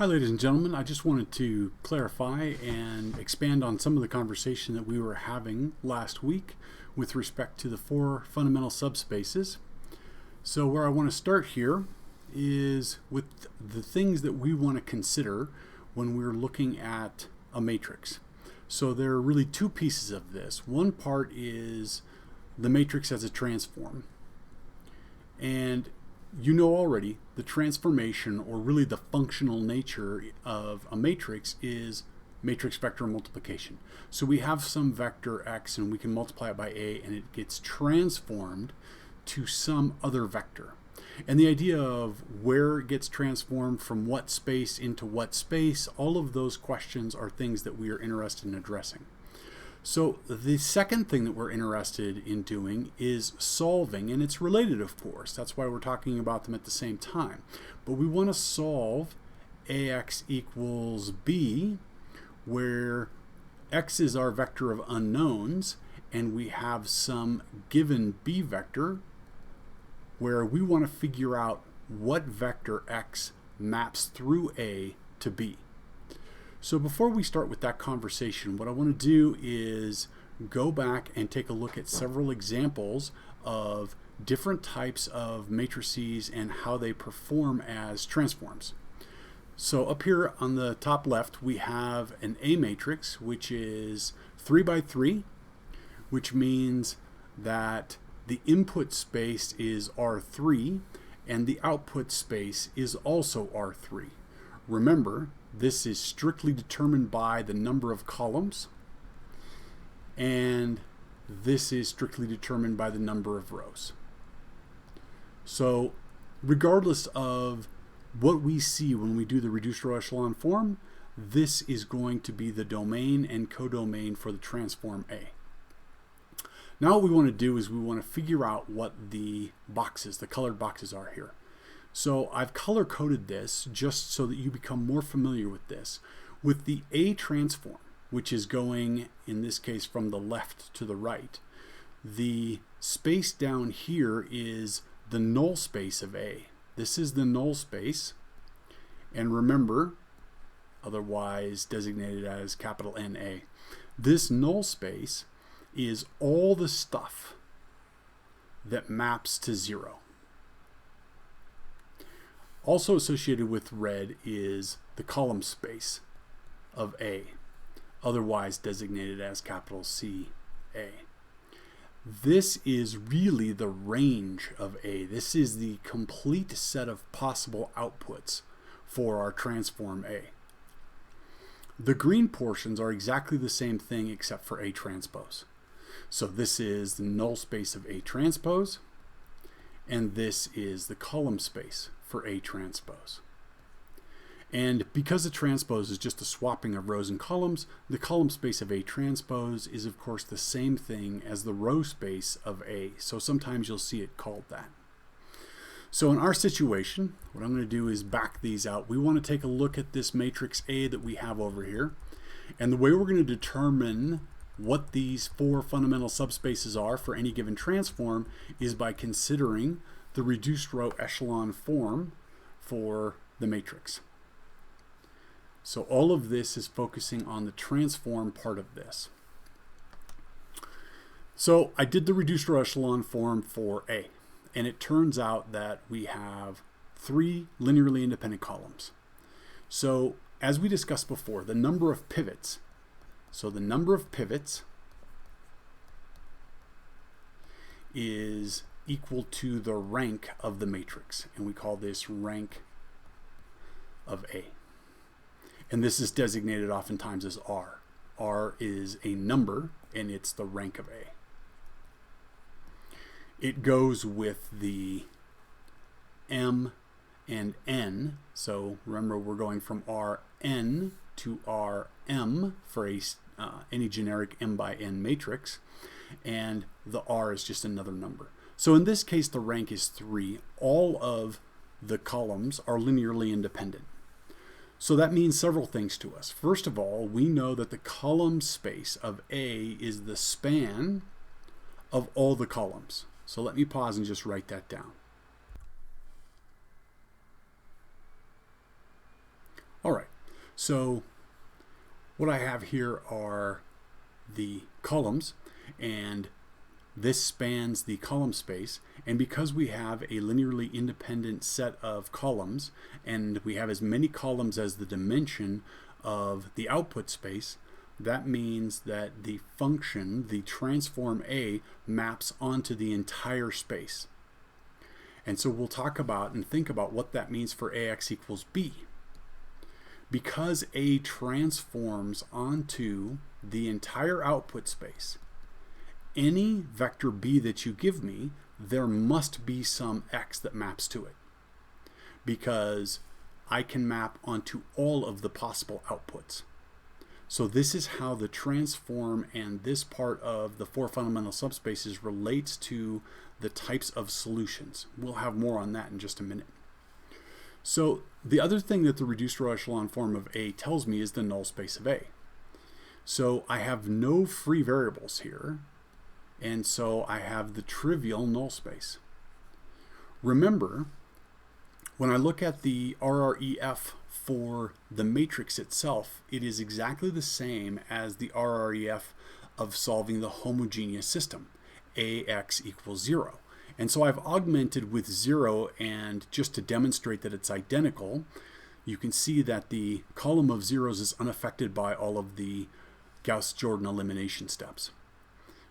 Hi ladies and gentlemen, I just wanted to clarify and expand on some of the conversation that we were having last week with respect to the four fundamental subspaces. So where I want to start here is with the things that we want to consider when we're looking at a matrix. So there are really two pieces of this. One part is the matrix as a transform. And you know already the transformation, or really the functional nature of a matrix, is matrix vector multiplication. So we have some vector x and we can multiply it by a and it gets transformed to some other vector. And the idea of where it gets transformed from what space into what space, all of those questions are things that we are interested in addressing. So the second thing that we're interested in doing is solving, and it's related, of course. That's why we're talking about them at the same time. But we want to solve ax equals b, where x is our vector of unknowns, and we have some given b vector where we want to figure out what vector x maps through a to b. So before we start with that conversation, what I want to do is go back and take a look at several examples of different types of matrices and how they perform as transforms. So up here on the top left, we have an A matrix, which is 3 by 3, which means that the input space is R3 and the output space is also R3. Remember, this is strictly determined by the number of columns, and this is strictly determined by the number of rows. So regardless of what we see when we do the reduced row echelon form, this is going to be the domain and codomain for the transform A. Now what we want to do is we want to figure out what the boxes, the colored boxes, are here. So I've color-coded this just so that you become more familiar with this. With the A transform, which is going, in this case, from the left to the right, the space down here is the null space of A. This is the null space, and remember, otherwise designated as capital NA. This null space is all the stuff that maps to 0. Also associated with red is the column space of A, otherwise designated as capital C A. This is really the range of A. This is the complete set of possible outputs for our transform A. The green portions are exactly the same thing except for A transpose. So this is the null space of A transpose, and this is the column space for A transpose. And because the transpose is just a swapping of rows and columns, the column space of A transpose is of course the same thing as the row space of A. So sometimes you'll see it called that. So in our situation, what I'm going to do is back these out. We want to take a look at this matrix A that we have over here. And the way we're going to determine what these four fundamental subspaces are for any given transform is by considering the reduced row echelon form for the matrix. So all of this is focusing on the transform part of this. So I did the reduced row echelon form for A, and it turns out that we have 3 linearly independent columns. So as we discussed before, the number of pivots, is equal to the rank of the matrix, and we call this rank of A. And this is designated oftentimes as R. R is a number, and it's the rank of A. It goes with the M and N, so remember we're going from Rn to Rm for any generic M by N matrix, and the R is just another number. So in this case, the rank is 3. All of the columns are linearly independent. So that means several things to us. First of all, we know that the column space of A is the span of all the columns. So let me pause and just write that down. All right. So what I have here are the columns, and this spans the column space, and because we have a linearly independent set of columns and we have as many columns as the dimension of the output space, that means that the function, the transform A, maps onto the entire space. And so we'll talk about and think about what that means for AX equals B. Because A transforms onto the entire output space, any vector B that you give me, there must be some X that maps to it, because I can map onto all of the possible outputs. So this is how the transform and this part of the four fundamental subspaces relates to the types of solutions. We'll have more on that in just a minute. So the other thing that the reduced row echelon form of A tells me is the null space of A. So I have no free variables here, and so I have the trivial null space. Remember, when I look at the RREF for the matrix itself, it is exactly the same as the RREF of solving the homogeneous system, AX equals 0. And so I've augmented with 0, and just to demonstrate that it's identical, you can see that the column of zeros is unaffected by all of the Gauss-Jordan elimination steps.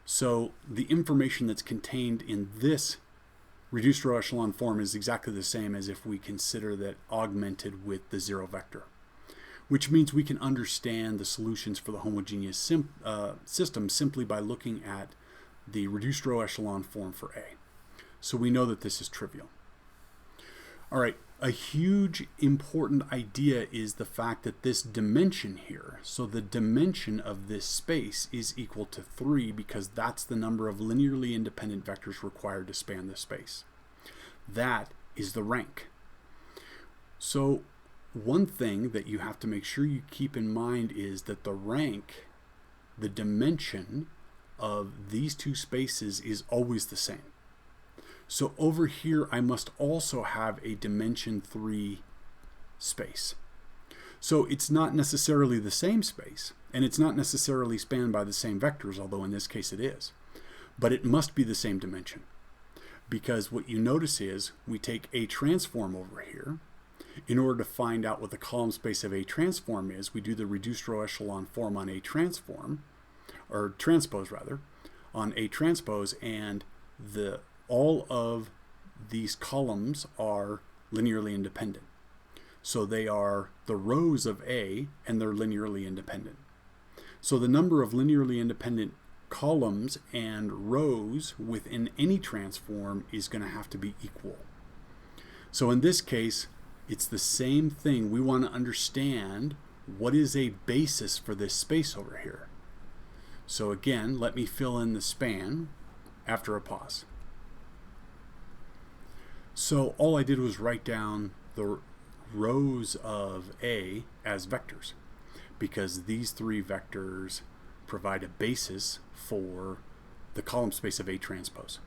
So the information that's contained in this reduced row echelon form is exactly the same as if we consider that augmented with the 0 vector, which means we can understand the solutions for the homogeneous system simply by looking at the reduced row echelon form for A. So we know that this is trivial. All right, a huge important idea is the fact that this dimension here, so the dimension of this space is equal to 3, because that's the number of linearly independent vectors required to span this space. That is the rank. So one thing that you have to make sure you keep in mind is that the rank, the dimension of these two spaces, is always the same. So over here, I must also have a dimension 3 space. So it's not necessarily the same space, and it's not necessarily spanned by the same vectors, although in this case it is. But it must be the same dimension, because what you notice is we take A transform over here. In order to find out what the column space of A transform is, we do the reduced row echelon form on A transform, or transpose rather, on A transpose, and all of these columns are linearly independent. So they are the rows of A, and they're linearly independent. So the number of linearly independent columns and rows within any transform is going to have to be equal. So in this case, it's the same thing. We want to understand what is a basis for this space over here. So again, let me fill in the span after a pause. So all I did was write down the rows of A as vectors, because these 3 vectors provide a basis for the column space of A transpose.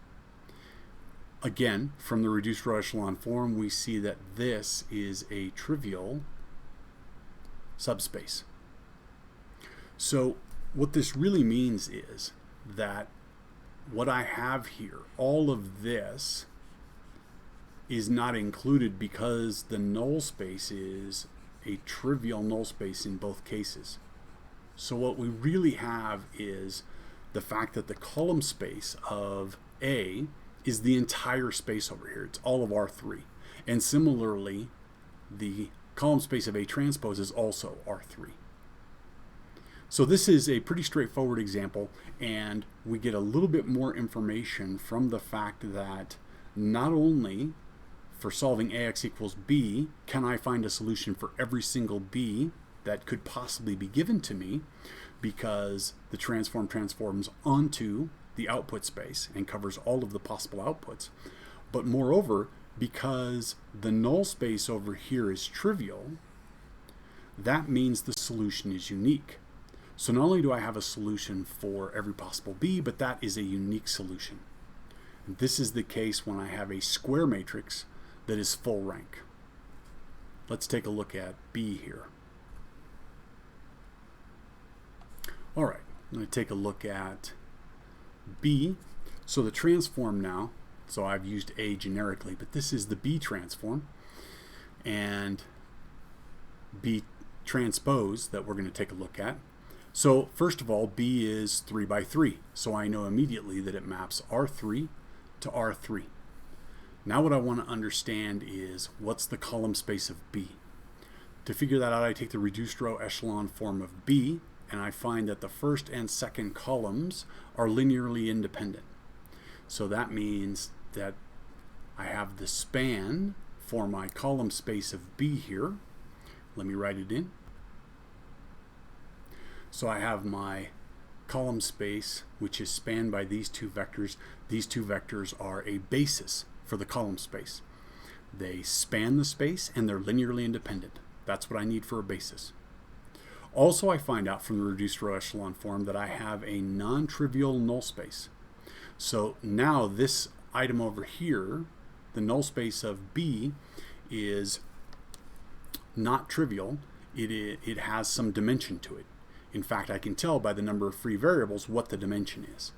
Again, from the reduced row echelon form, we see that this is a trivial subspace. So what this really means is that what I have here, all of this, is not included because the null space is a trivial null space in both cases. So what we really have is the fact that the column space of A is the entire space over here. It's all of R3. And similarly, the column space of A transpose is also R3. So this is a pretty straightforward example, and we get a little bit more information from the fact that not only for solving AX equals B, can I find a solution for every single B that could possibly be given to me, because the transform transforms onto the output space and covers all of the possible outputs. But moreover, because the null space over here is trivial, that means the solution is unique. So not only do I have a solution for every possible B, but that is a unique solution. And this is the case when I have a square matrix that is full rank. Let's take a look at B here. All right, I'm going to take a look at B. So the transform now, so I've used A generically, but this is the B transform, and B transpose that we're going to take a look at. So first of all, B is 3 by 3, so I know immediately that it maps R3 to R3. Now what I want to understand is what's the column space of B. To figure that out, I take the reduced row echelon form of B, and I find that the first and second columns are linearly independent. So that means that I have the span for my column space of B here. Let me write it in. So I have my column space, which is spanned by these two vectors. These two vectors are a basis for the column space. They span the space and they're linearly independent. That's what I need for a basis. Also, I find out from the reduced row echelon form that I have a non-trivial null space. So now this item over here, the null space of B, is not trivial. It has some dimension to it. In fact, I can tell by the number of free variables what the dimension is.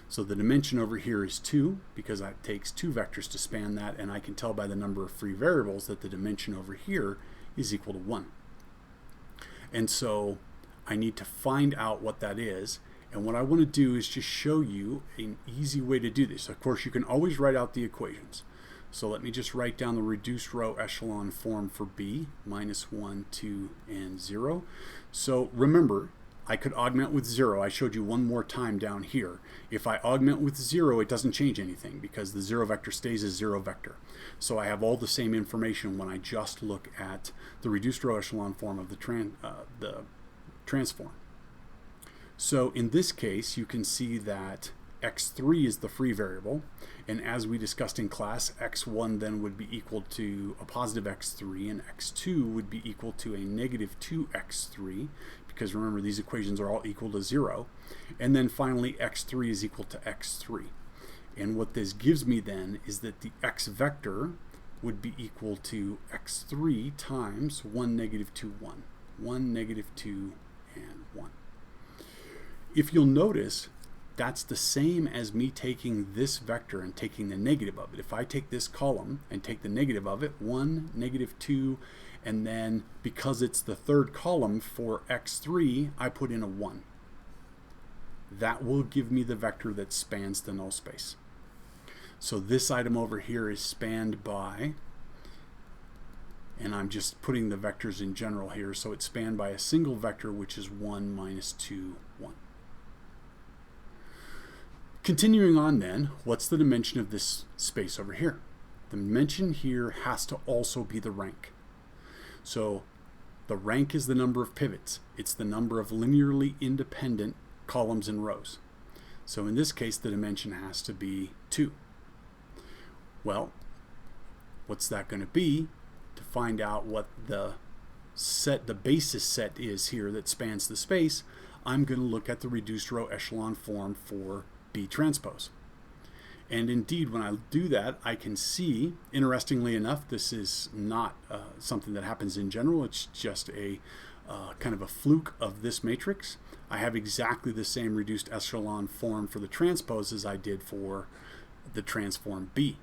So the dimension over here is 2, because it takes 2 vectors to span that, and I can tell by the number of free variables that the dimension over here is equal to 1. And so I need to find out what that is, and what I want to do is just show you an easy way to do this. Of course, you can always write out the equations. So let me just write down the reduced row echelon form for B, minus 1, 2, and 0. So remember, I could augment with 0. I showed you one more time down here. If I augment with 0, it doesn't change anything because the 0 vector stays as 0 vector. So I have all the same information when I just look at the reduced row echelon form of the transform. So in this case, you can see that x3 is the free variable, and as we discussed in class, x1 then would be equal to a positive x3, and x2 would be equal to a negative 2x3, because remember these equations are all equal to 0, and then finally x3 is equal to x3. And what this gives me then is that the x vector would be equal to x3 times 1, negative 2, 1. 1, negative 2, and 1. If you'll notice, that's the same as me taking this vector and taking the negative of it. If I take this column and take the negative of it, 1, negative 2, and then because it's the third column for x3, I put in a 1. That will give me the vector that spans the null space. So this item over here is spanned by, and I'm just putting the vectors in general here, so it's spanned by a single vector, which is 1, minus 2, 1. Continuing on then, what's the dimension of this space over here? The dimension here has to also be the rank. So the rank is the number of pivots. It's the number of linearly independent columns and rows. So in this case, the dimension has to be 2. Well, what's that going to be? To find out what the basis set is here that spans the space, I'm going to look at the reduced row echelon form for B transpose. And indeed, when I do that, I can see, interestingly enough, this is not something that happens in general. It's just a kind of a fluke of this matrix. I have exactly the same reduced echelon form for the transpose as I did for the transform B.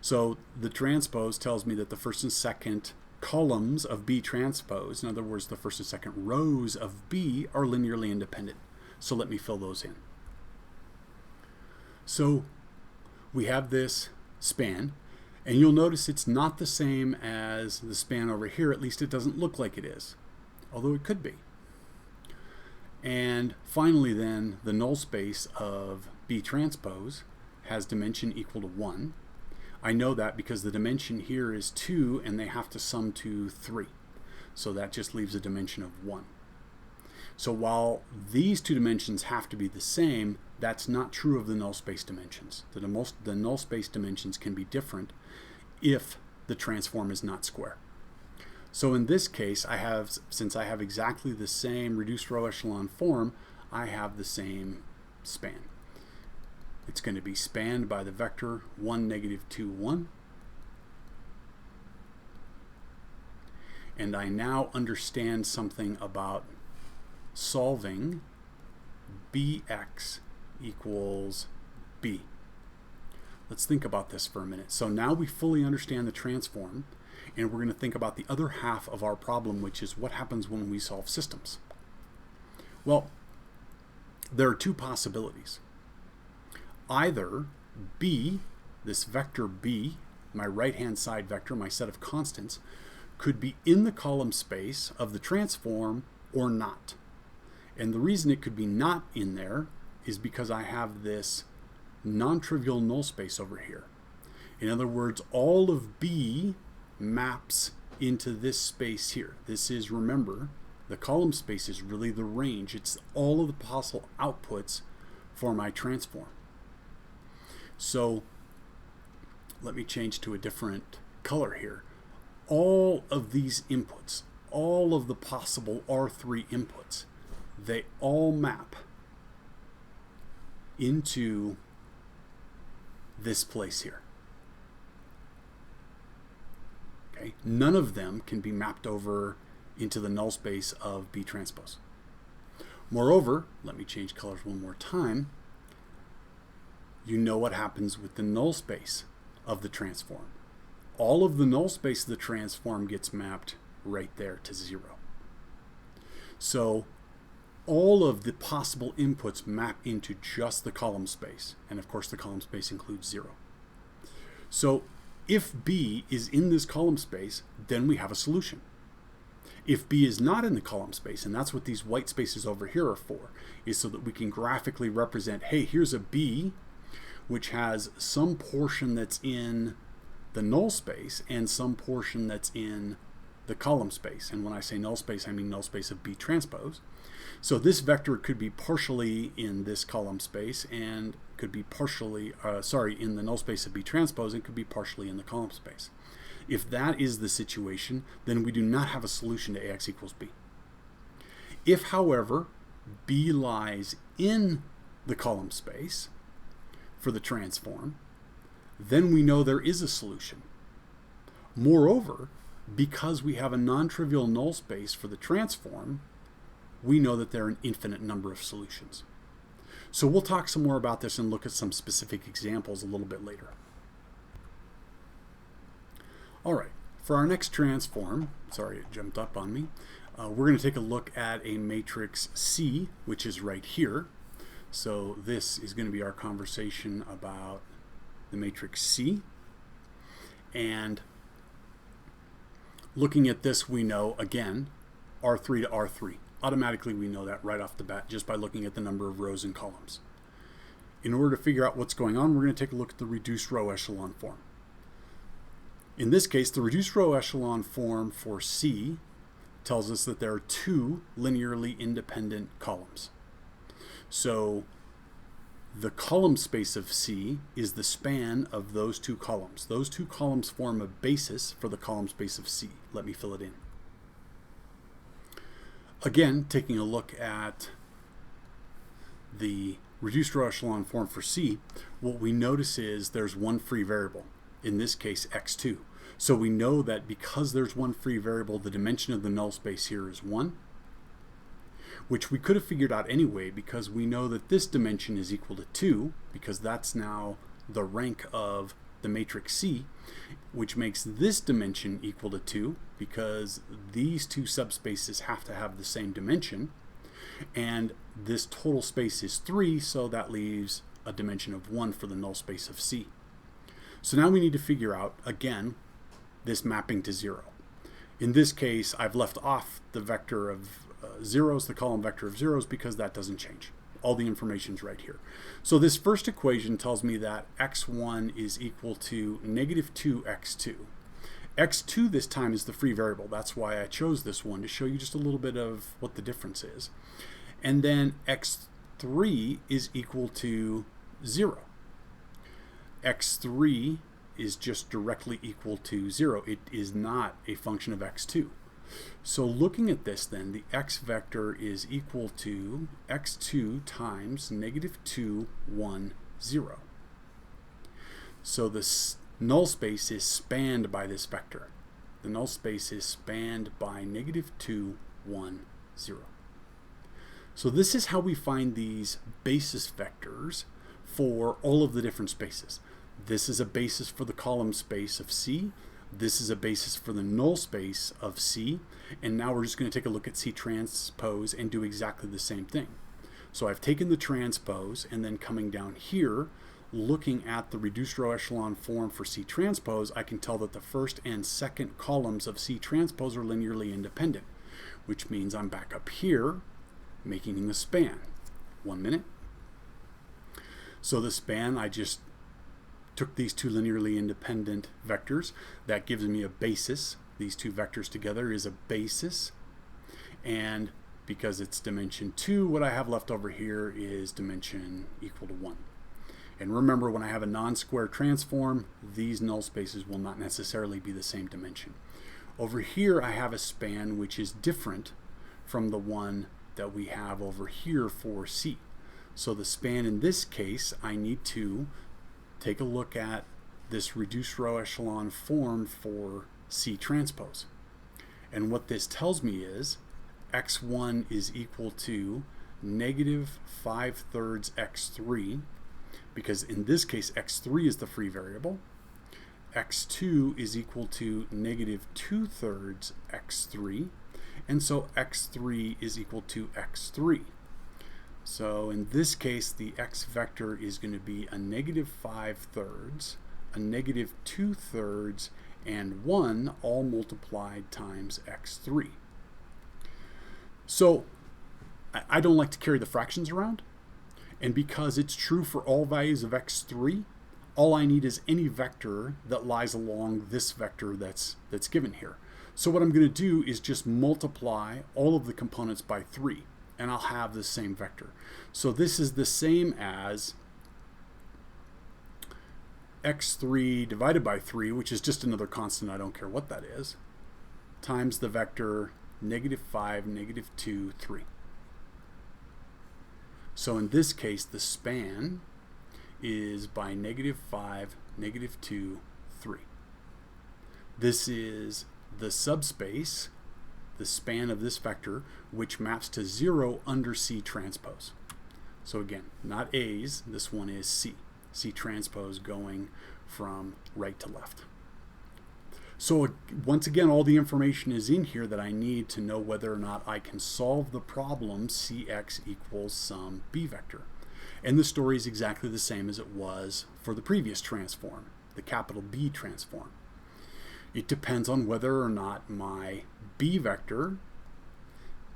So the transpose tells me that the first and second columns of B transpose, in other words, the first and second rows of B, are linearly independent. So let me fill those in. So we have this span, and you'll notice it's not the same as the span over here. At least it doesn't look like it is, although it could be. And finally then, the null space of B transpose has dimension equal to 1. I know that because the dimension here is 2 and they have to sum to 3. So that just leaves a dimension of 1. So while these two dimensions have to be the same, that's not true of the null space dimensions. The null space dimensions can be different if the transform is not square. So in this case, since I have exactly the same reduced row echelon form, I have the same span. It's going to be spanned by the vector 1, negative 2, 1. And I now understand something about solving bx equals b. Let's think about this for a minute. So now we fully understand the transform, and we're going to think about the other half of our problem, which is what happens when we solve systems. Well, there are two possibilities. Either b, this vector b, my right-hand side vector, my set of constants, could be in the column space of the transform or not. And the reason it could be not in there is because I have this non-trivial null space over here. In other words, all of B maps into this space here. This is, remember, the column space is really the range. It's all of the possible outputs for my transform. So let me change to a different color here. All of these inputs, all of the possible R3 inputs, they all map into this place here. Okay? None of them can be mapped over into the null space of B transpose. Moreover, let me change colors one more time. You know what happens with the null space of the transform. All of the null space of the transform gets mapped right there to 0. So all of the possible inputs map into just the column space. And of course the column space includes 0. So if B is in this column space, then we have a solution. If B is not in the column space, and that's what these white spaces over here are for, is so that we can graphically represent, hey, here's a B which has some portion that's in the null space and some portion that's in the column space. And when I say null space, I mean null space of B transpose. So this vector could be partially in this column space and could be partially, in the null space of B transpose, and could be partially in the column space. If that is the situation, then we do not have a solution to AX equals B. If, however, B lies in the column space for the transform, then we know there is a solution. Moreover, because we have a non-trivial null space for the transform, we know that there are an infinite number of solutions. So we'll talk some more about this and look at some specific examples a little bit later. All right, for our next transform, sorry it jumped up on me, we're going to take a look at a matrix C, which is right here. So this is going to be our conversation about the matrix C. And looking at this, we know, again, R3 to R3. Automatically we know that right off the bat just by looking at the number of rows and columns. In order to figure out what's going on, we're going to take a look at the reduced row echelon form. In this case, the reduced row echelon form for C tells us that there are two linearly independent columns. So the column space of C is the span of those two columns. Those two columns form a basis for the column space of C. Let me fill it in. Again, taking a look at the reduced row echelon form for C, what we notice is there's one free variable, in this case x2. So we know that because there's one free variable, the dimension of the null space here is 1, which we could have figured out anyway because we know that this dimension is equal to 2, because that's now the rank of the matrix C, which makes this dimension equal to 2 because these two subspaces have to have the same dimension, and this total space is 3, so that leaves a dimension of 1 for the null space of C. So now we need to figure out, again, this mapping to 0. In this case, I've left off the vector of zeros, the column vector of zeros, because that doesn't change. All the information's right here. So this first equation tells me that x1 is equal to negative 2x2. x2 this time is the free variable. That's why I chose this one, to show you just a little bit of what the difference is. And then x3 is equal to 0. x3 is just directly equal to 0. It is not a function of x2. So looking at this then, the x vector is equal to x2 times negative 2, 1, 0. So this null space is spanned by this vector. The null space is spanned by negative 2, 1, 0. So this is how we find these basis vectors for all of the different spaces. This is a basis for the column space of C. This is a basis for the null space of C. And now we're just going to take a look at C transpose and do exactly the same thing. So I've taken the transpose and then coming down here, looking at the reduced row echelon form for C transpose, I can tell that the first and second columns of C transpose are linearly independent, which means I'm back up here making the span. 1 minute. So the span, I just took these two linearly independent vectors. That gives me a basis. These two vectors together is a basis. And because it's dimension 2, what I have left over here is dimension equal to 1. And remember, when I have a non-square transform, these null spaces will not necessarily be the same dimension. Over here, I have a span which is different from the one that we have over here for C. So the span in this case, I need to take a look at this reduced row echelon form for C transpose. And what this tells me is x1 is equal to negative 5/3 x3, because in this case x3 is the free variable. x2 is equal to negative 2/3 x3, and so x3 is equal to x3. So in this case, the x vector is going to be a negative 5/3, a negative 2/3, and 1 all multiplied times x3. So I don't like to carry the fractions around, and because it's true for all values of x3, all I need is any vector that lies along this vector that's given here. So what I'm going to do is just multiply all of the components by 3, and I'll have the same vector. So this is the same as x3 divided by 3, which is just another constant, I don't care what that is, times the vector negative 5, negative 2, 3. So in this case, the span is by negative 5, negative 2, 3. This is the subspace, the span of this vector, which maps to 0 under C transpose. So again, not A's, this one is C. C transpose going from right to left. So once again, all the information is in here that I need to know whether or not I can solve the problem Cx equals some B vector. And the story is exactly the same as it was for the previous transform, the capital B transform. It depends on whether or not my B vector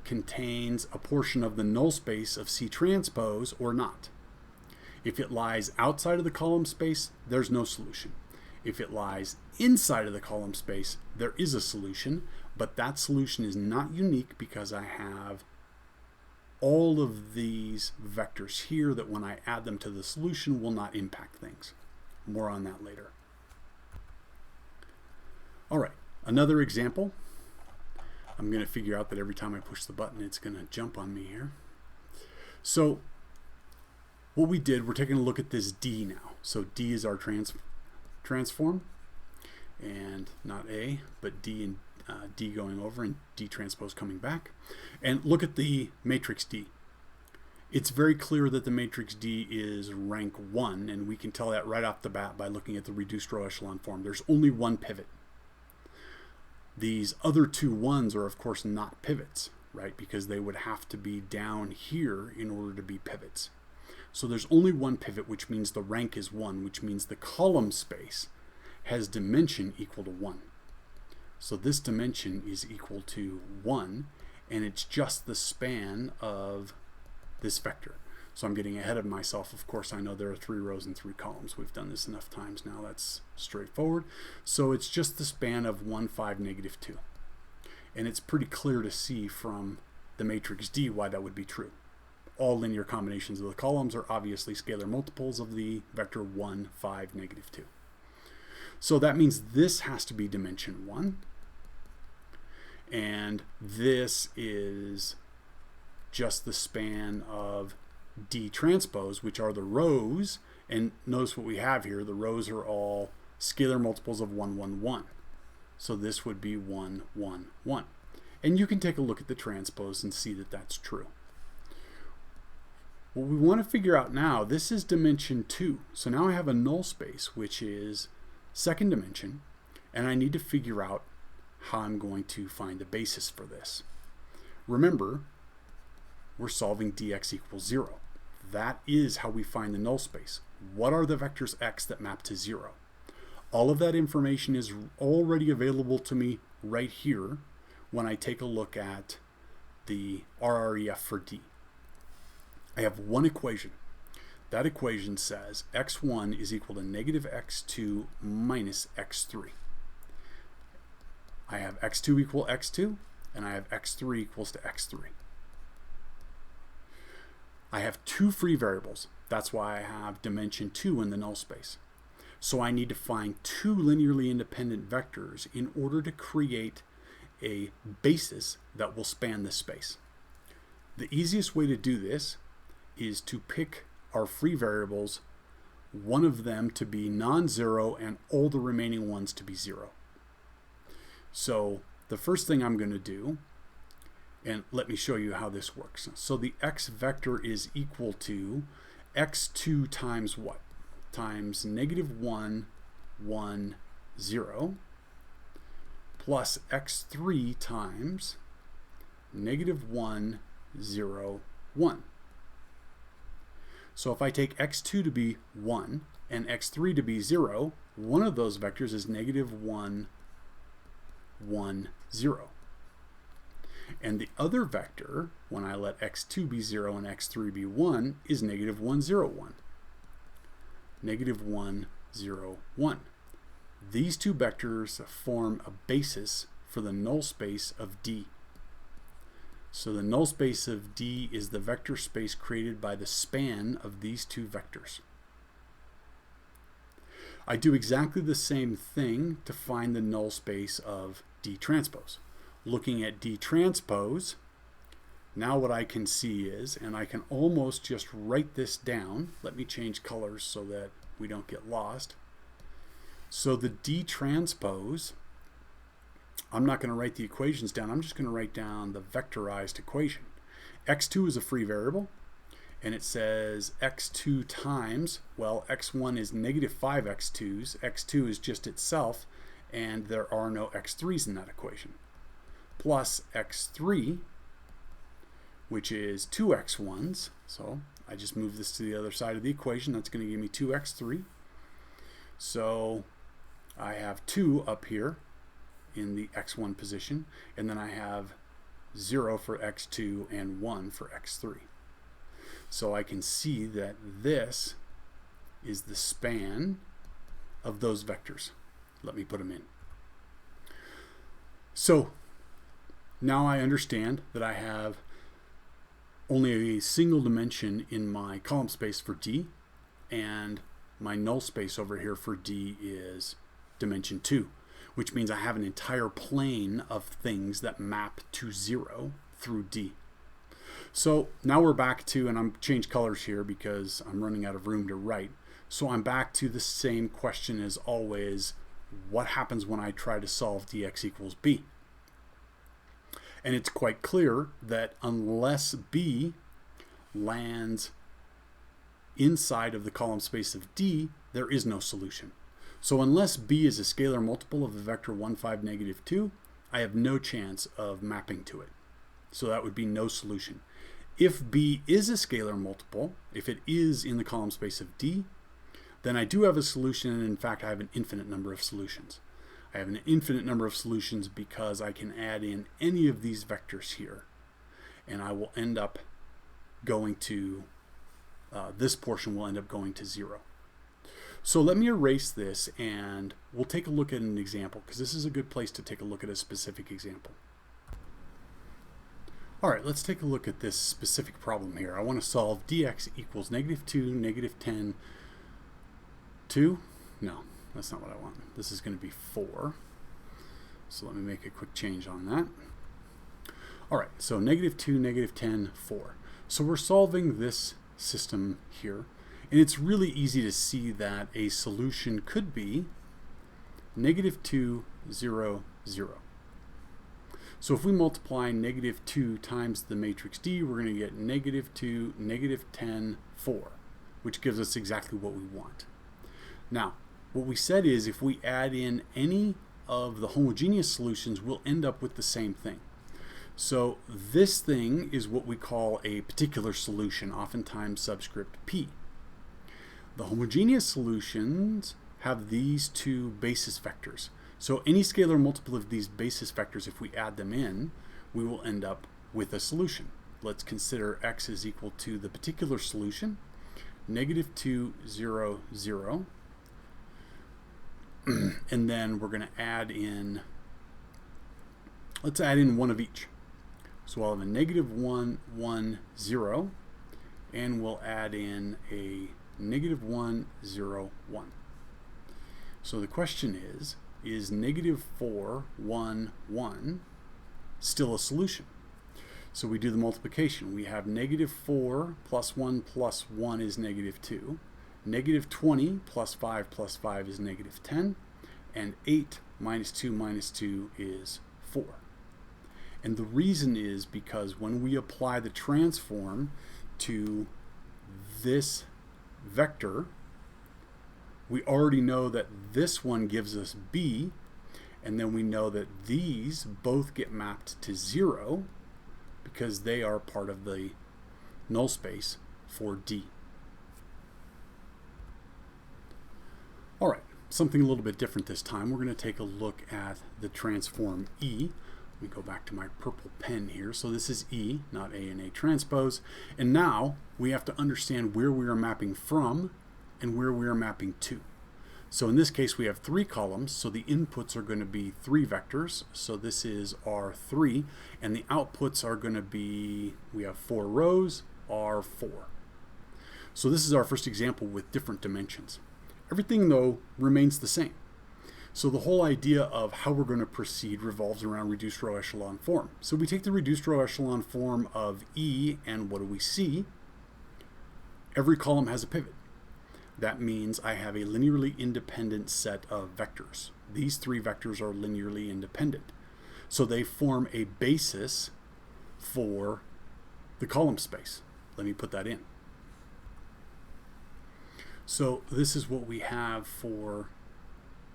contains a portion of the null space of C transpose or not. If it lies outside of the column space, there's no solution. If it lies inside of the column space, there is a solution, but that solution is not unique because I have all of these vectors here that when I add them to the solution will not impact things. More on that later. All right, another example. I'm going to figure out that every time I push the button, it's going to jump on me here. So what we did, we're taking a look at this D now. So D is our transform, and not A, but D and D going over and D transpose coming back. And look at the matrix D. It's very clear that the matrix D is rank 1, and we can tell that right off the bat by looking at the reduced row echelon form. There's only one pivot. These other two ones are of course not pivots, right? Because they would have to be down here in order to be pivots. So there's only one pivot, which means the rank is 1, which means the column space has dimension equal to 1. So this dimension is equal to 1, and it's just the span of this vector. So I'm getting ahead of myself. Of course, I know there are 3 rows and 3 columns. We've done this enough times now. That's straightforward. So it's just the span of 1, 5, negative 2. And it's pretty clear to see from the matrix D why that would be true. All linear combinations of the columns are obviously scalar multiples of the vector 1, 5, negative 2. So that means this has to be dimension 1. And this is just the span of D transpose, which are the rows. And notice what we have here. The rows are all scalar multiples of 1, 1, 1. So this would be 1, 1, 1. And you can take a look at the transpose and see that that's true. What we want to figure out now, this is dimension 2. So now I have a null space, which is second dimension, and I need to figure out how I'm going to find the basis for this. Remember, we're solving dx equals 0. That is how we find the null space. What are the vectors x that map to 0? All of that information is already available to me right here when I take a look at the RREF for D. I have one equation. That equation says x1 is equal to negative x2 minus x3. I have x2 equal x2, and I have x3 equals to x3. I have two free variables. That's why I have dimension 2 in the null space. So I need to find two linearly independent vectors in order to create a basis that will span this space. The easiest way to do this is to pick our free variables, one of them to be non-zero and all the remaining ones to be 0. So the first thing I'm going to do, and let me show you how this works. So the x vector is equal to x2 times what? Times negative 1, 1, 0, plus x3 times negative 1, 0, 1. So if I take x2 to be 1 and x3 to be 0, one of those vectors is negative 1, 1, 0. And the other vector, when I let x2 be 0 and x3 be 1, is negative 1, 0, 1. Negative 1, 0, 1. These two vectors form a basis for the null space of D. So the null space of D is the vector space created by the span of these two vectors. I do exactly the same thing to find the null space of D transpose. Looking at D transpose, now what I can see is, and I can almost just write this down. Let me change colors so that we don't get lost. So the D transpose, I'm not going to write the equations down. I'm just going to write down the vectorized equation. x2 is a free variable, and it says x2 times, well, x1 is negative 5 x2s. x2 is just itself, and there are no x3s in that equation. Plus x3, which is 2x1s. So I just move this to the other side of the equation. That's going to give me 2x3. So I have 2 up here in the x1 position, and then I have 0 for x2 and 1 for x3. So I can see that this is the span of those vectors. Let me put them in. So now I understand that I have only a single dimension in my column space for D, and my null space over here for D is dimension 2, which means I have an entire plane of things that map to 0 through D. So now we're back to, and I'm changed colors here because I'm running out of room to write. So I'm back to the same question as always. What happens when I try to solve dx equals b? And it's quite clear that unless b lands inside of the column space of D, there is no solution. So unless b is a scalar multiple of the vector 1, 5, negative 2, I have no chance of mapping to it. So that would be no solution. If b is a scalar multiple, if it is in the column space of D, then I do have a solution, and in fact I have an infinite number of solutions. I have an infinite number of solutions because I can add in any of these vectors here, and I will end up going to, this portion will end up going to 0. So let me erase this, and we'll take a look at an example, because this is a good place to take a look at a specific example. All right, let's take a look at this specific problem here. I want to solve dx equals negative 2, negative 10, 2? No, that's not what I want. This is going to be 4. So let me make a quick change on that. All right, so negative 2, negative 10, 4. So we're solving this system here. And it's really easy to see that a solution could be negative 2, 0, 0. So if we multiply negative 2 times the matrix D, we're going to get negative 2, negative 10, 4, which gives us exactly what we want. Now, what we said is if we add in any of the homogeneous solutions, we'll end up with the same thing. So this thing is what we call a particular solution, oftentimes subscript P. The homogeneous solutions have these two basis vectors. So any scalar multiple of these basis vectors, if we add them in, we will end up with a solution. Let's consider x is equal to the particular solution, negative 2, 0, 0. And then we're going to add in, let's add in one of each. So I'll have a negative 1, 1, 0, and we'll add in a negative 1, 0, 1. So the question is negative 4, 1, 1 still a solution? So we do the multiplication. We have negative 4 plus 1 is negative 2. Negative 20 plus 5 is negative 10. And 8 minus 2 is 4. And the reason is because when we apply the transform to this vector, we already know that this one gives us B, and then we know that these both get mapped to 0 because they are part of the null space for D. All right, something a little bit different this time. We're going to take a look at the transform E. Let me go back to my purple pen here. So this is E, not A and A transpose. And now we have to understand where we are mapping from and where we are mapping to. So in this case, we have 3 columns, so the inputs are going to be 3 vectors. So this is R3, and the outputs are going to be, we have 4 rows, R4. So this is our first example with different dimensions. Everything, though, remains the same. So the whole idea of how we're going to proceed revolves around reduced row echelon form. So we take the reduced row echelon form of E, and what do we see? Every column has a pivot. That means I have a linearly independent set of vectors. These 3 vectors are linearly independent. So they form a basis for the column space. Let me put that in. So this is what we have for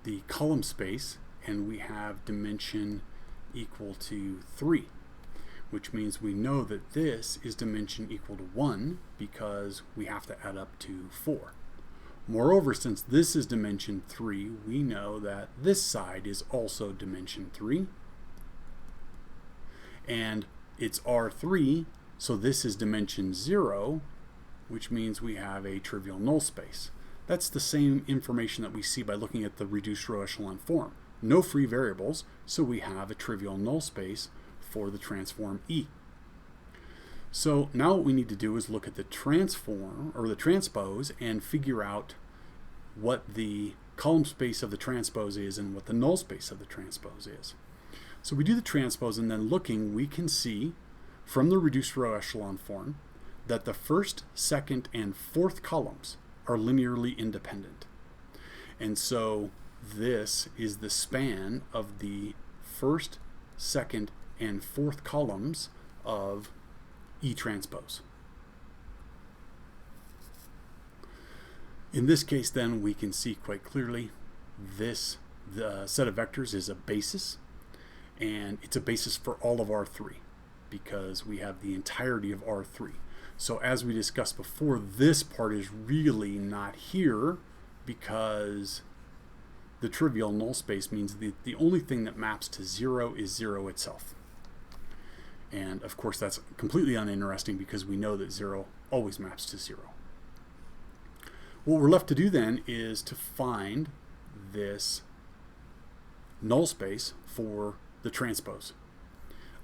the column space, and we have dimension equal to 3, which means we know that this is dimension equal to 1 because we have to add up to 4. Moreover, since this is dimension 3, we know that this side is also dimension 3. And it's R3, so this is dimension 0, which means we have a trivial null space. That's the same information that we see by looking at the reduced row echelon form. No free variables, so we have a trivial null space for the transform E. So now what we need to do is look at the transform, or the transpose, and figure out what the column space of the transpose is and what the null space of the transpose is. So we do the transpose, and then looking, we can see from the reduced row echelon form that the first, second, and fourth columns are linearly independent. And so this is the span of the first, second, and fourth columns of E transpose. In this case, then, we can see quite clearly the set of vectors is a basis, and it's a basis for all of R3 because we have the entirety of R3. So as we discussed before, this part is really not here because the trivial null space means the only thing that maps to 0 is 0 itself. And of course that's completely uninteresting because we know that 0 always maps to 0. What we're left to do then is to find this null space for the transpose.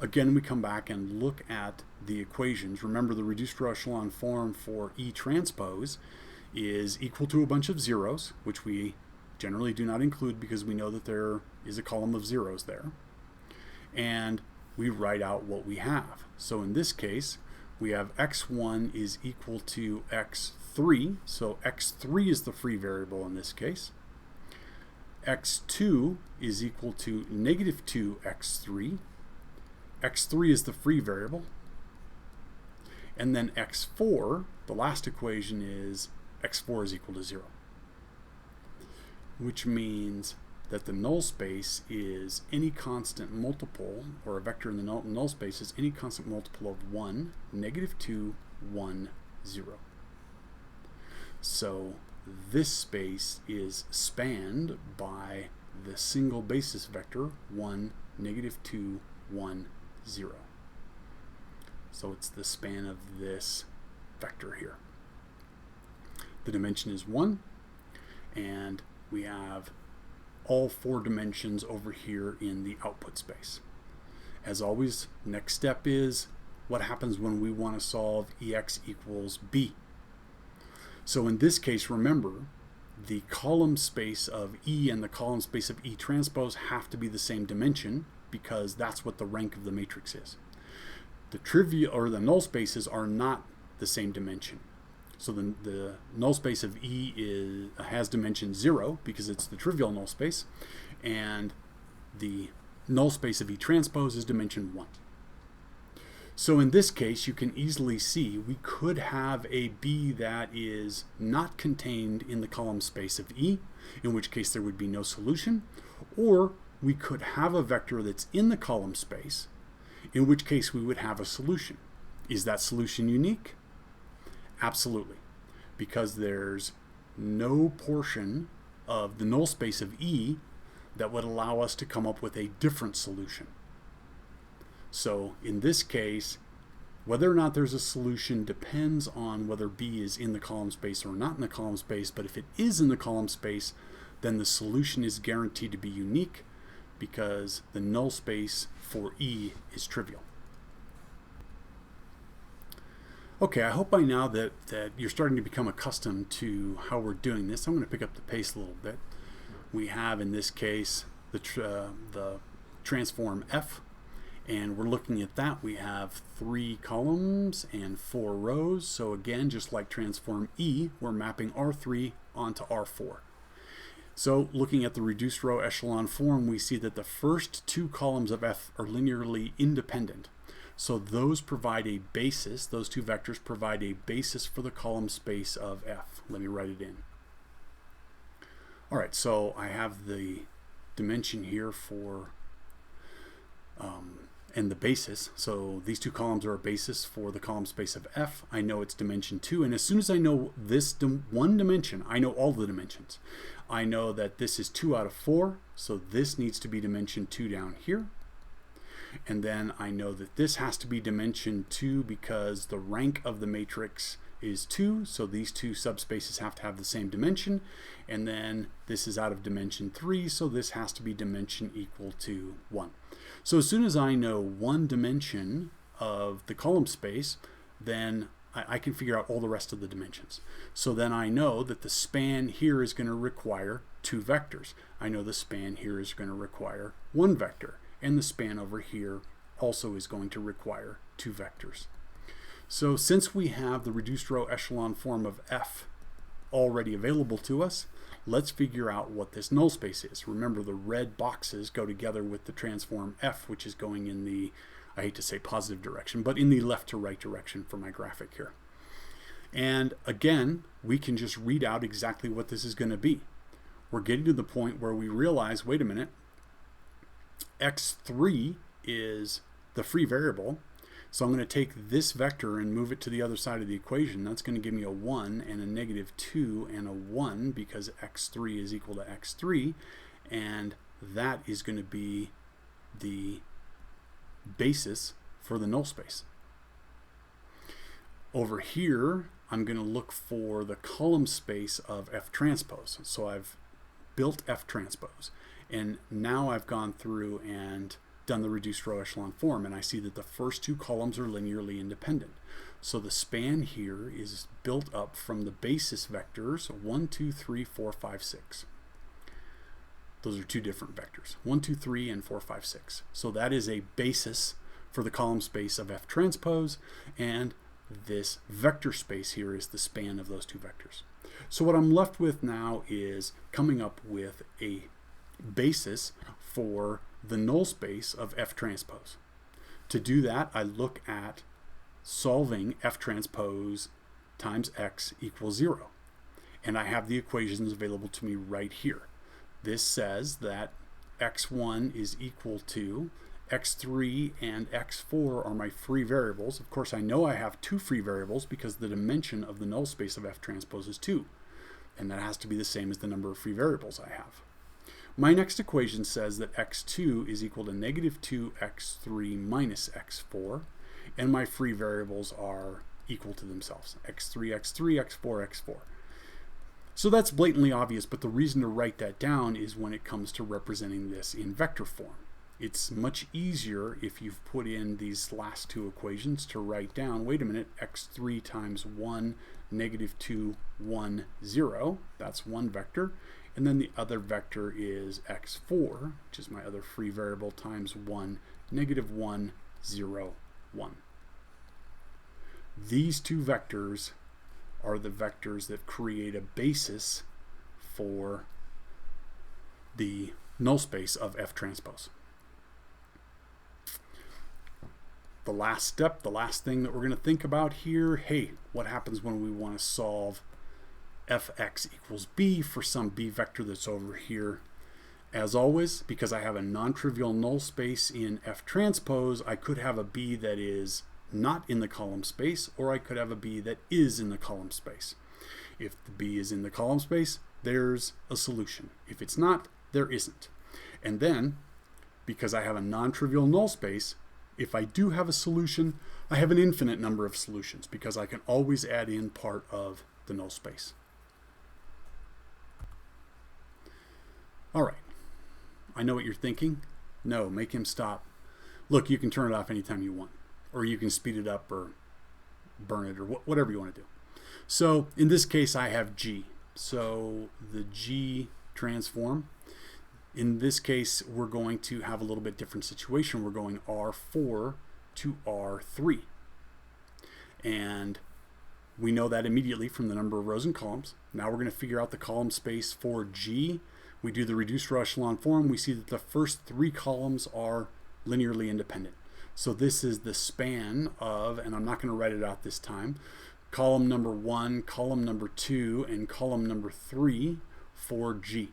Again, we come back and look at the equations. Remember, the reduced row echelon form for E transpose is equal to a bunch of zeros, which we generally do not include because we know that there is a column of zeros there. And we write out what we have. So in this case, we have x1 is equal to x3. So x3 is the free variable in this case. x2 is equal to negative 2x3. x3 is the free variable, and then x4, the last equation, is x4 is equal to 0, which means that the null space is any constant multiple, or a vector in the null space is any constant multiple of 1, -2, 1, 0. So this space is spanned by the single basis vector 1, -2, 1, 0. So it's the span of this vector here. The dimension is 1, and we have all 4 dimensions over here in the output space. As always, next step is what happens when we want to solve EX equals B. So in this case, remember, the column space of E and the column space of E transpose have to be the same dimension, because that's what the rank of the matrix is. The trivial or the null spaces are not the same dimension. So the null space of E has dimension 0 because it's the trivial null space, and the null space of E transpose is dimension 1. So in this case, you can easily see we could have a B that is not contained in the column space of E, in which case there would be no solution, or we could have a vector that's in the column space, in which case we would have a solution. Is that solution unique? Absolutely, because there's no portion of the null space of E that would allow us to come up with a different solution. So in this case, whether or not there's a solution depends on whether B is in the column space or not in the column space, but if it is in the column space, then the solution is guaranteed to be unique because the null space for E is trivial. Okay, I hope by now that you're starting to become accustomed to how we're doing this. I'm going to pick up the pace a little bit. We have, in this case, the transform F, and we're looking at that. We have 3 columns and 4 rows. So again, just like transform E, we're mapping R3 onto R4. So looking at the reduced row echelon form, we see that the first 2 columns of F are linearly independent. So those provide a basis, those 2 vectors provide a basis for the column space of F. Let me write it in. All right, so I have the dimension here for, and the basis. So these 2 columns are a basis for the column space of F. I know it's dimension 2, and as soon as I know this one dimension, I know all the dimensions. I know that this is 2 out of 4, so this needs to be dimension 2 down here. And then I know that this has to be dimension 2 because the rank of the matrix is 2, so these 2 subspaces have to have the same dimension. And then this is out of dimension 3, so this has to be dimension equal to 1. So as soon as I know one dimension of the column space, then I can figure out all the rest of the dimensions. So then I know that the span here is going to require 2 vectors. I know the span here is going to require 1 vector. And the span over here also is going to require 2 vectors. So since we have the reduced row echelon form of F already available to us, let's figure out what this null space is. Remember, the red boxes go together with the transform F, which is going in the, I hate to say positive direction, but in the left to right direction for my graphic here. And again, we can just read out exactly what this is going to be. We're getting to the point where we realize, wait a minute, x3 is the free variable, so I'm going to take this vector and move it to the other side of the equation. That's going to give me a 1 and a -2 and a 1 because x3 is equal to x3, and that is going to be the basis for the null space. Over here, I'm going to look for the column space of F transpose. So I've built F transpose. And now I've gone through and done the reduced row echelon form, and I see that the first 2 columns are linearly independent. So the span here is built up from the basis vectors 1, 2, 3, 4, 5, 6. Those are 2 different vectors, 1, 2, 3, and 4, 5, 6. So that is a basis for the column space of F transpose, and this vector space here is the span of those 2 vectors. So what I'm left with now is coming up with a basis for the null space of F transpose. To do that, I look at solving F transpose times X equals 0. And I have the equations available to me right here. This says that x1 is equal to x3 and x4 are my free variables. Of course, I know I have two free variables because the dimension of the null space of F transpose is 2. And that has to be the same as the number of free variables I have. My next equation says that x2 is equal to negative 2x3 minus x4. And my free variables are equal to themselves. x3, x3, x4, x4. So that's blatantly obvious, but the reason to write that down is when it comes to representing this in vector form. It's much easier if you've put in these last two equations to write down, wait a minute, x3 times 1, negative 2, 1, 0. That's one vector. And then the other vector is x4, which is my other free variable, times 1, negative 1, 0, 1. These two vectors are the vectors that create a basis for the null space of F transpose. The last step, the last thing that we're going to think about here, hey, what happens when we want to solve fx equals b for some b vector that's over here? As always, because I have a non-trivial null space in F transpose, I could have a b that is not in the column space, or I could have a b that is in the column space. If the b is in the column space, there's a solution. If it's not, there isn't. And then, because I have a non-trivial null space, if I do have a solution, I have an infinite number of solutions because I can always add in part of the null space. All right, I know what you're thinking. No, make him stop. Look, you can turn it off anytime you want, or you can speed it up or burn it or whatever you want to do. So in this case, I have G. So the G transform, in this case, we're going to have a little bit different situation. We're going R4 to R3. And we know that immediately from the number of rows and columns. Now we're going to figure out the column space for G. We do the reduced row echelon form. We see that the first three columns are linearly independent. So this is the span of, and I'm not going to write it out this time, column number 1, column number 2, and column number 3 for G.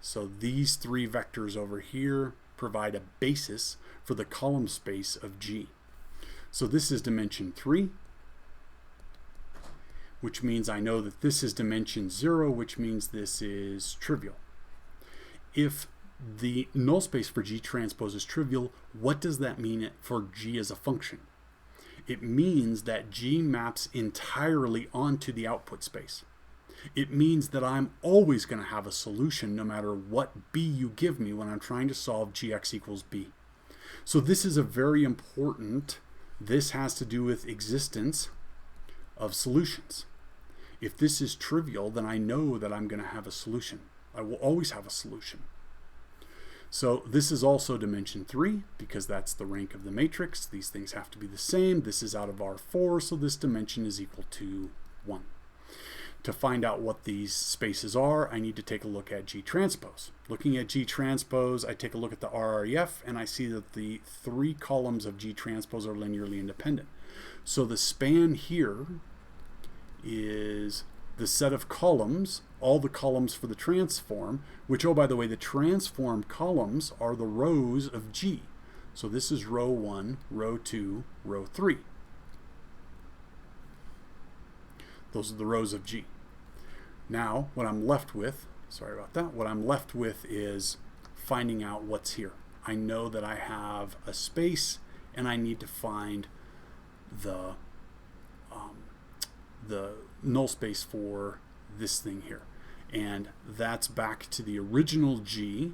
So these three vectors over here provide a basis for the column space of G. So this is dimension 3, which means I know that this is dimension 0, which means this is trivial. If the null space for G transpose is trivial, what does that mean for G as a function? It means that G maps entirely onto the output space. It means that I'm always going to have a solution no matter what b you give me when I'm trying to solve gx equals b. So this is a very important, this has to do with existence of solutions. If this is trivial, then I know that I'm going to have a solution. I will always have a solution. So this is also dimension 3 because that's the rank of the matrix. These things have to be the same. This is out of R4, so this dimension is equal to 1. To find out what these spaces are, I need to take a look at G transpose. Looking at G transpose, I take a look at the RREF and I see that the three columns of G transpose are linearly independent. So the span here is the set of columns, all the columns for the transform, which, oh, by the way, the transform columns are the rows of G. So this is row 1, row 2, row 3. Those are the rows of G. Now, what I'm left with, sorry about that, what I'm left with is finding out what's here. I know that I have a space and I need to find the null space for this thing here. And that's back to the original G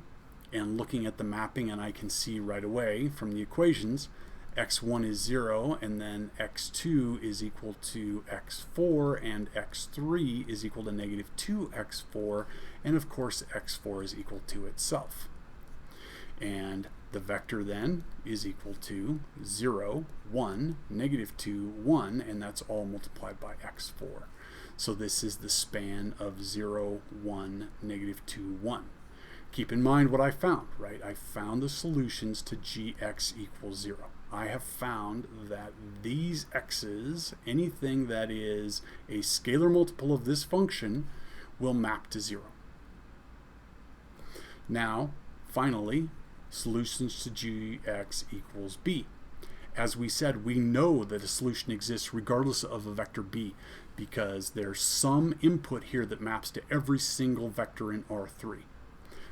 and looking at the mapping, and I can see right away from the equations x1 is 0, and then x2 is equal to x4, and x3 is equal to negative 2x4, and of course x4 is equal to itself. And the vector then is equal to 0, 1, negative 2, 1, and that's all multiplied by x4. So this is the span of 0, 1, negative 2, 1. Keep in mind what I found, right? I found the solutions to gx equals 0. I have found that these x's, anything that is a scalar multiple of this function, will map to 0. Now, finally, solutions to gx equals b. As we said, we know that a solution exists regardless of a vector b, because there's some input here that maps to every single vector in R3.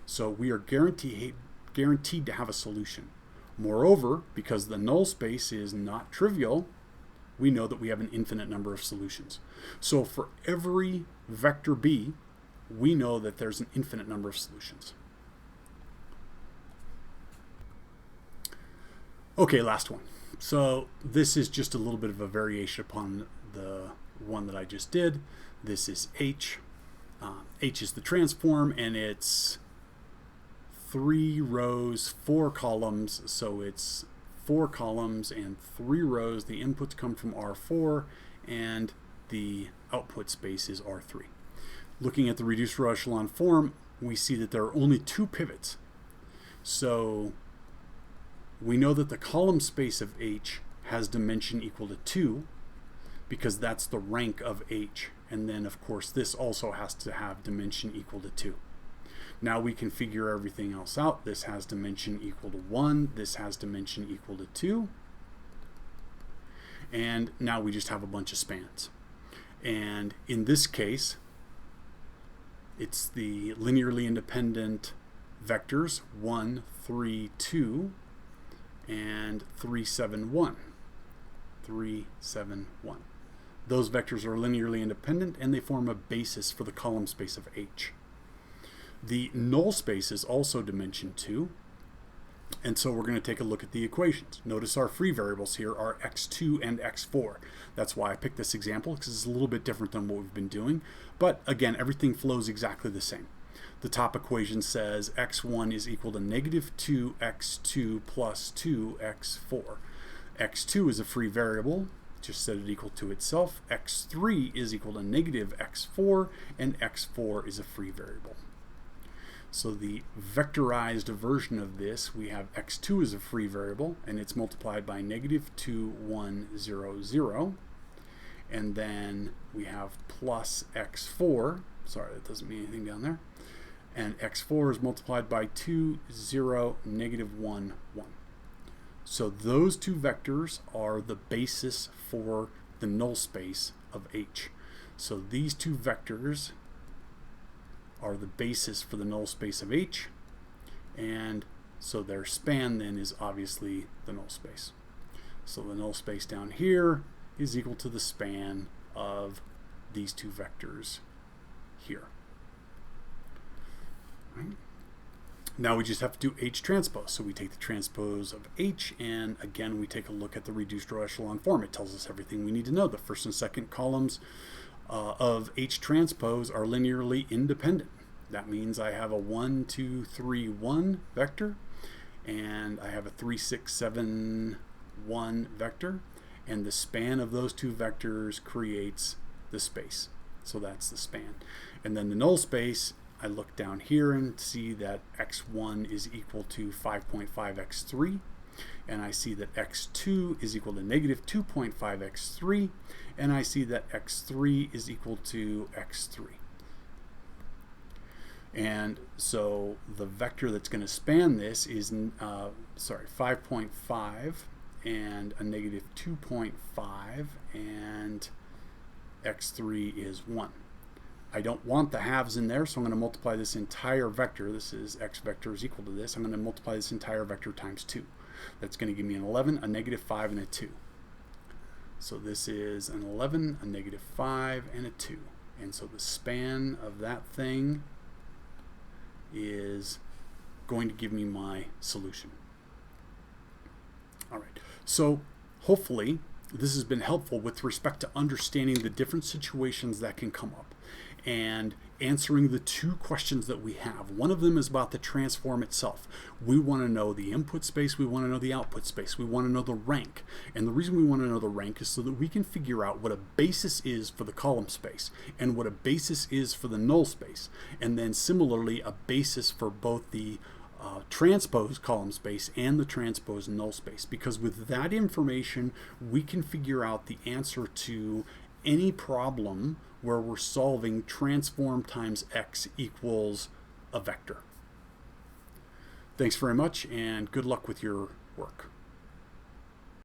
So we are guaranteed to have a solution. Moreover, because the null space is not trivial, we know that we have an infinite number of solutions. So for every vector b, we know that there's an infinite number of solutions. Okay, last one. So this is just a little bit of a variation upon the one that I just did. This is H. H is the transform, and it's 3 rows, 4 columns. So it's 4 columns and 3 rows. The inputs come from R4, and the output space is R3. Looking at the reduced row echelon form, we see that there are only 2 pivots. So we know that the column space of H has dimension equal to 2, because that's the rank of H. And then, of course, this also has to have dimension equal to 2. Now we can figure everything else out. This has dimension equal to 1. This has dimension equal to 2. And now we just have a bunch of spans. And in this case, it's the linearly independent vectors 1, 3, 2, and 3, 7, 1. 3, 7, 1. Those vectors are linearly independent, and they form a basis for the column space of H. The null space is also dimension 2, and so we're going to take a look at the equations. Notice our free variables here are x2 and x4. That's why I picked this example, because it's a little bit different than what we've been doing. But again, everything flows exactly the same. The top equation says x1 is equal to negative 2x2 plus 2x4. x2 is a free variable. Just set it equal to itself. x3 is equal to negative x4, and x4 is a free variable. So the vectorized version of this, we have x2 as a free variable, and it's multiplied by negative 2, 1, 0, 0. And then we have plus x4. Sorry, that doesn't mean anything down there. And x4 is multiplied by 2, 0, negative 1, 1. So those 2 vectors are the basis for the null space of H. So these 2 vectors are the basis for the null space of H, and so their span then is obviously the null space. So the null space down here is equal to the span of these 2 vectors here. Right. Now we just have to do H transpose. So we take the transpose of H, and again we take a look at the reduced row echelon form. It tells us everything we need to know. The first and second columns of H transpose are linearly independent. That means I have a 1, 2, 3, 1 vector, and I have a 3, 6, 7, 1 vector, and the span of those 2 vectors creates the space. So that's the span. And then the null space, I look down here and see that x1 is equal to 5.5x3, and I see that x2 is equal to negative 2.5x3, and I see that x3 is equal to x3. And so the vector that's going to span this is 5.5 and a negative 2.5, and x3 is 1. I don't want the halves in there, so I'm going to multiply this entire vector. This is x vector is equal to this. I'm going to multiply this entire vector times 2. That's going to give me an 11, a negative 5, and a 2. So this is an 11, a negative 5, and a 2. And so the span of that thing is going to give me my solution. All right. So hopefully this has been helpful with respect to understanding the different situations that can come up and answering the 2 questions that we have. One of them is about the transform itself. We want to know the input space, we want to know the output space, we want to know the rank. And the reason we want to know the rank is so that we can figure out what a basis is for the column space and what a basis is for the null space. And then similarly, a basis for both the transpose column space and the transpose null space, because with that information we can figure out the answer to any problem where we're solving transform times x equals a vector. Thanks very much and good luck with your work.